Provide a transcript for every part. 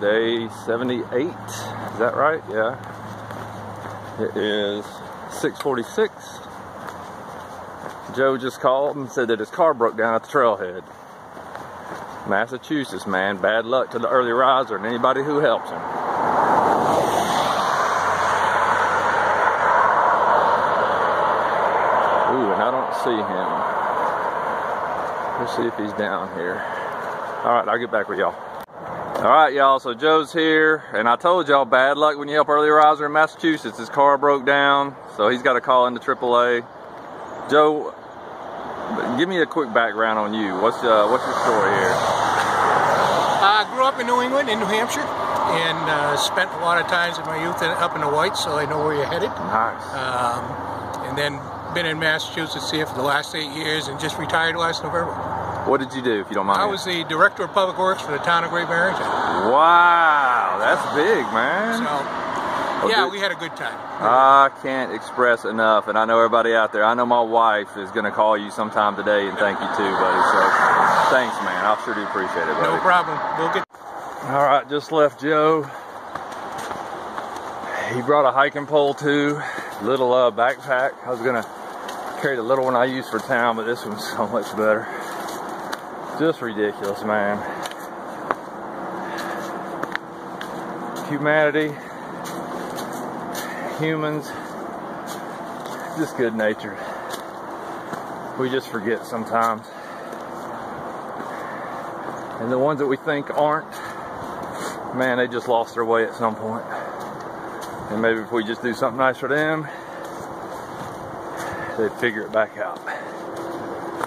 day 78. Is that right? Yeah. It is 6:46. Joe just called and said that his car broke down at the trailhead. Massachusetts, man. Bad luck to the early riser and anybody who helps him. Ooh, and I don't see him. Let's see if he's down here. Alright, I'll get back with y'all. Alright, y'all, so Joe's here, and I told y'all bad luck when you help early riser in Massachusetts. His car broke down, so he's got to call into AAA. Joe, give me a quick background on you. What's your story here? I grew up in New England, in New Hampshire, and spent a lot of times in my youth up in the Whites, so I know where you're headed. Nice. And then been in Massachusetts here for the last 8 years and just retired last November. What did you do, if you don't mind? I was the Director of Public Works for the town of Great Barrington. Wow, that's big, man. So, yeah, we had a good time. I can't express enough, and I know everybody out there, I know my wife is going to call you sometime today and thank you too, buddy. So, thanks, man. I sure do appreciate it, buddy. No problem. We'll get... All right, just left Joe. He brought a hiking pole too, little backpack. I was going to carry the little one I use for town, but this one's so much better. Just ridiculous, man. Humanity, humans, just good natured. We just forget sometimes. And the ones that we think aren't, man, they just lost their way at some point. And maybe if we just do something nice for them, they'd figure it back out.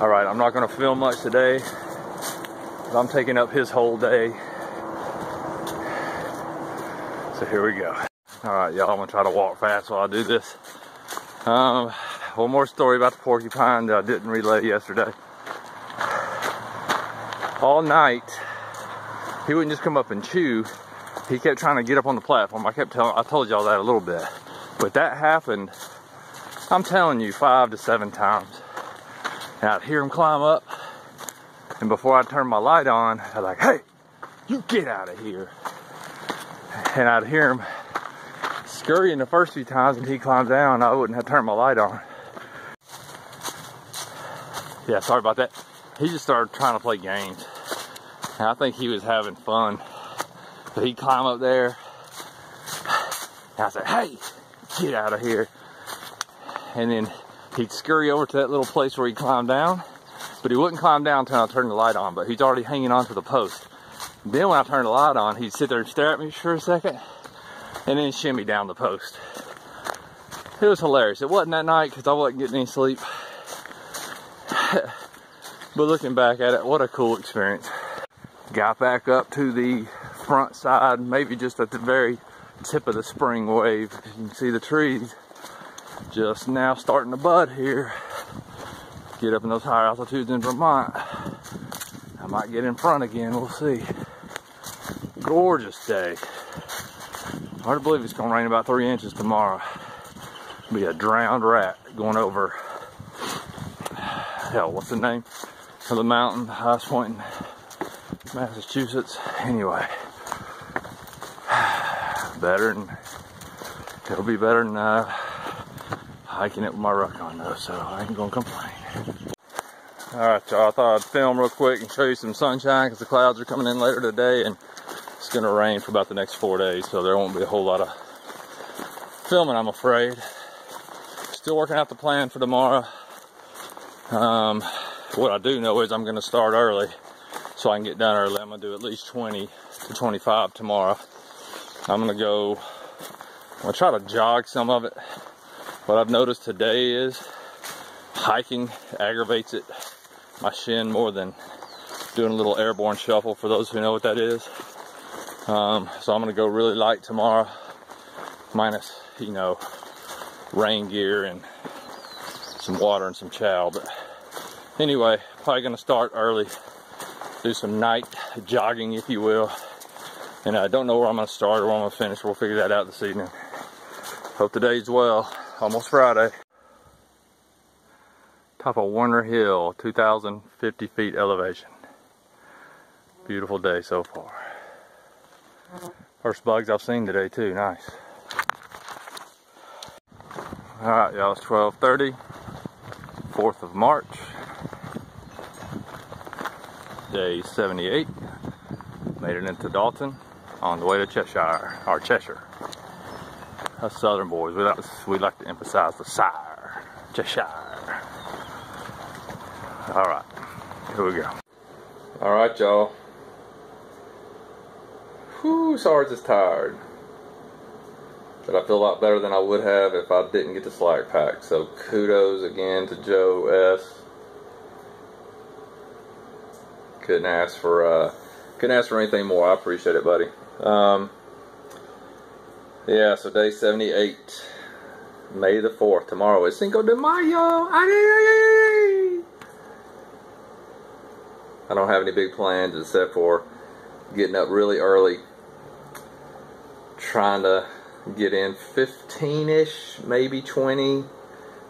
All right, I'm not gonna film much today. I'm taking up his whole day. So here we go. All right, y'all, I'm gonna try to walk fast while I do this. One more story about the porcupine that I didn't relay yesterday. All night, he wouldn't just come up and chew. He kept trying to get up on the platform. I told y'all that a little bit. But that happened, I'm telling you, 5 to 7 times. And I'd hear him climb up. And before I turned my light on, I was like, hey, you get out of here. And I'd hear him scurrying the first few times, and he'd climb down, I wouldn't have turned my light on. Yeah, sorry about that. He just started trying to play games. And I think he was having fun. But he'd climb up there, and I said, hey, get out of here. And then he'd scurry over to that little place where he'd climb down. But he wouldn't climb down until I turned the light on, but he's already hanging on to the post. Then when I turned the light on, he'd sit there and stare at me for a second, and then shimmy down the post. It was hilarious. It wasn't that night because I wasn't getting any sleep. But looking back at it, what a cool experience. Got back up to the front side, maybe just at the very tip of the spring wave. You can see the trees just now starting to bud here. Get up in those higher altitudes in Vermont. I might get in front again, we'll see. Gorgeous day. Hard to believe it's gonna rain about 3 inches tomorrow. Be a drowned rat going over, hell, what's the name of the mountain, the highest point in Massachusetts? Anyway, it'll be better than hiking it with my ruck on though, so I ain't gonna complain. Alright, y'all, I thought I'd film real quick and show you some sunshine because the clouds are coming in later today and it's gonna rain for about the next 4 days, so there won't be a whole lot of filming, I'm afraid. Still working out the plan for tomorrow. What I do know is I'm gonna start early so I can get done early. I'm gonna do at least 20 to 25 tomorrow. I'm gonna try to jog some of it. What I've noticed today is hiking aggravates my shin more than doing a little airborne shuffle, for those who know what that is. So I'm gonna go really light tomorrow, minus, rain gear and some water and some chow. But anyway, probably gonna start early, do some night jogging, if you will. And I don't know where I'm gonna start or where I'm gonna finish. We'll figure that out this evening. Hope today's well. Almost Friday. Top of Warner Hill, 2,050 feet elevation. Beautiful day so far. First bugs I've seen today too, nice. Alright y'all, it's 12:30, 4th of March, day 78. Made it into Dalton on the way to Cheshire, or Cheshire. Us southern boys, we like to emphasize the sire, Cheshire. Alright, here we go. Alright y'all. Whew, SARS is tired. But I feel a lot better than I would have if I didn't get the slack pack. So kudos again to Joe S. Couldn't ask for anything more. I appreciate it, buddy. Yeah, so day 78, May the 4th. Tomorrow is Cinco de Mayo. I don't have any big plans except for getting up really early, trying to get in 15-ish, maybe 20.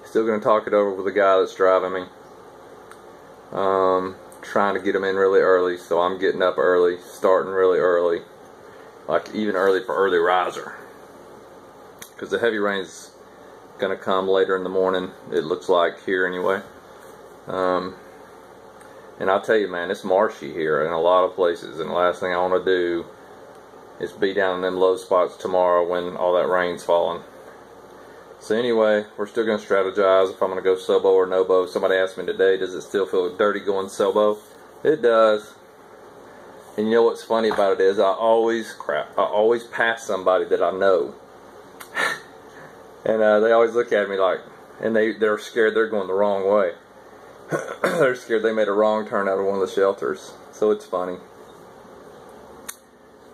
Still going to talk it over with the guy that's driving me. Trying to get him in really early, so I'm getting up early, starting really early, like even early for early riser. Because the heavy rain's going to come later in the morning, it looks like here anyway. And I'll tell you, man, it's marshy here in a lot of places, and the last thing I want to do is be down in them low spots tomorrow when all that rain's falling. So anyway, we're still going to strategize if I'm going to go Sobo or Nobo. Somebody asked me today, does it still feel dirty going Sobo? It does. And you know what's funny about it is I always pass somebody that I know. And they always look at me like, and they're scared they're going the wrong way. They're scared they made a wrong turn out of one of the shelters. So it's funny.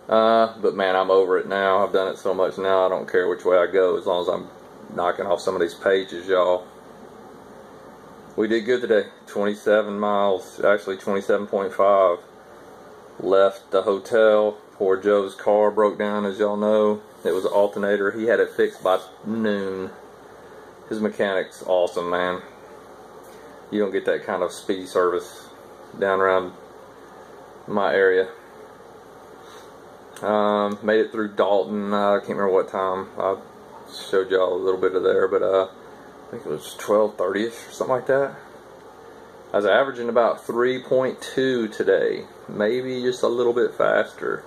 But man, I'm over it now. I've done it so much now, I don't care which way I go as long as I'm knocking off some of these pages, y'all. We did good today. 27 miles, actually 27.5. Left the hotel. Poor Joe's car broke down, as y'all know. It was an alternator. He had it fixed by noon. His mechanic's awesome, man. You don't get that kind of speedy service down around my area. Made it through Dalton. I can't remember what time. I showed y'all a little bit of there, but I think it was 12:30ish or something like that. I was averaging about 3.2 today, maybe just a little bit faster.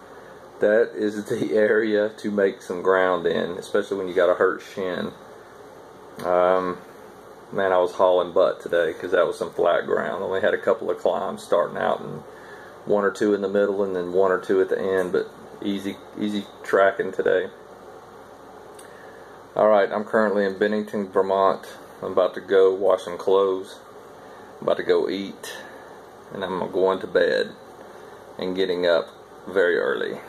That is the area to make some ground in, especially when you got a hurt shin. Man, I was hauling butt today because that was some flat ground. Only had a couple of climbs starting out, and one or two in the middle, and then one or two at the end, but easy tracking today. Alright, I'm currently in Bennington, Vermont. I'm about to go wash some clothes. I'm about to go eat, and I'm going to bed and getting up very early.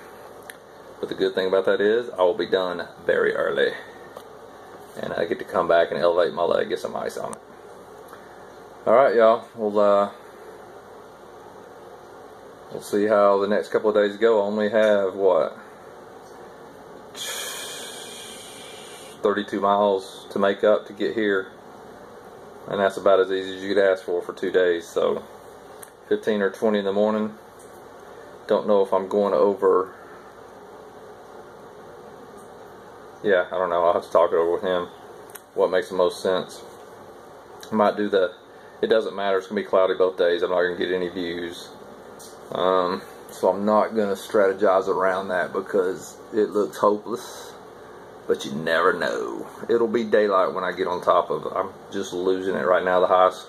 But the good thing about that is I will be done very early, and I get to come back and elevate my leg, get some ice on it. Alright, y'all, we'll see how the next couple of days go. I only have, what, 32 miles to make up to get here, and that's about as easy as you could ask for 2 days. So 15 or 20 in the morning. Don't know if I'm going over. Yeah, I don't know. I'll have to talk it over with him. What makes the most sense. I might do it doesn't matter. It's going to be cloudy both days. I'm not going to get any views. So I'm not going to strategize around that because it looks hopeless. But you never know. It'll be daylight when I get on top of it. I'm just losing it right now. The highest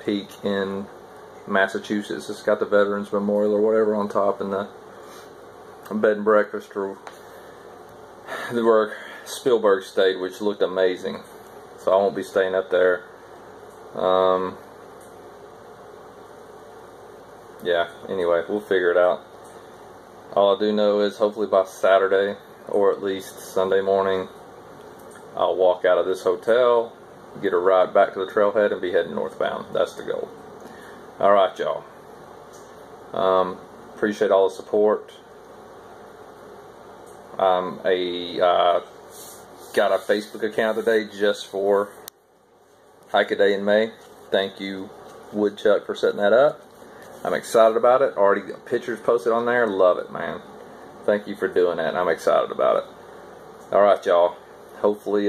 peak in Massachusetts. It's got the Veterans Memorial or whatever on top, and the bed and breakfast or where Spielberg stayed, which looked amazing. So I won't be staying up there. Yeah, anyway, we'll figure it out. All I do know is hopefully by Saturday, or at least Sunday morning, I'll walk out of this hotel, get a ride back to the trailhead, and be heading northbound. That's the goal. Alright, y'all. Appreciate all the support. Got a Facebook account today just for Hike a Day in May. Thank you, Woodchuck, for setting that up. I'm excited about it. Already got pictures posted on there. Love it, man. Thank you for doing that. I'm excited about it. All right, y'all. Hopefully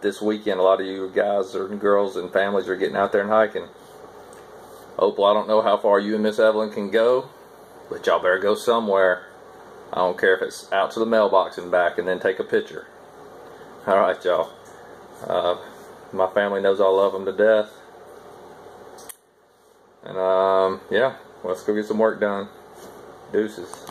this weekend a lot of you guys and girls and families are getting out there and hiking. Opal, I don't know how far you and Miss Evelyn can go, but y'all better go somewhere. I don't care if it's out to the mailbox and back and then take a picture. All right, y'all. My family knows I love them to death. And yeah, let's go get some work done. Deuces.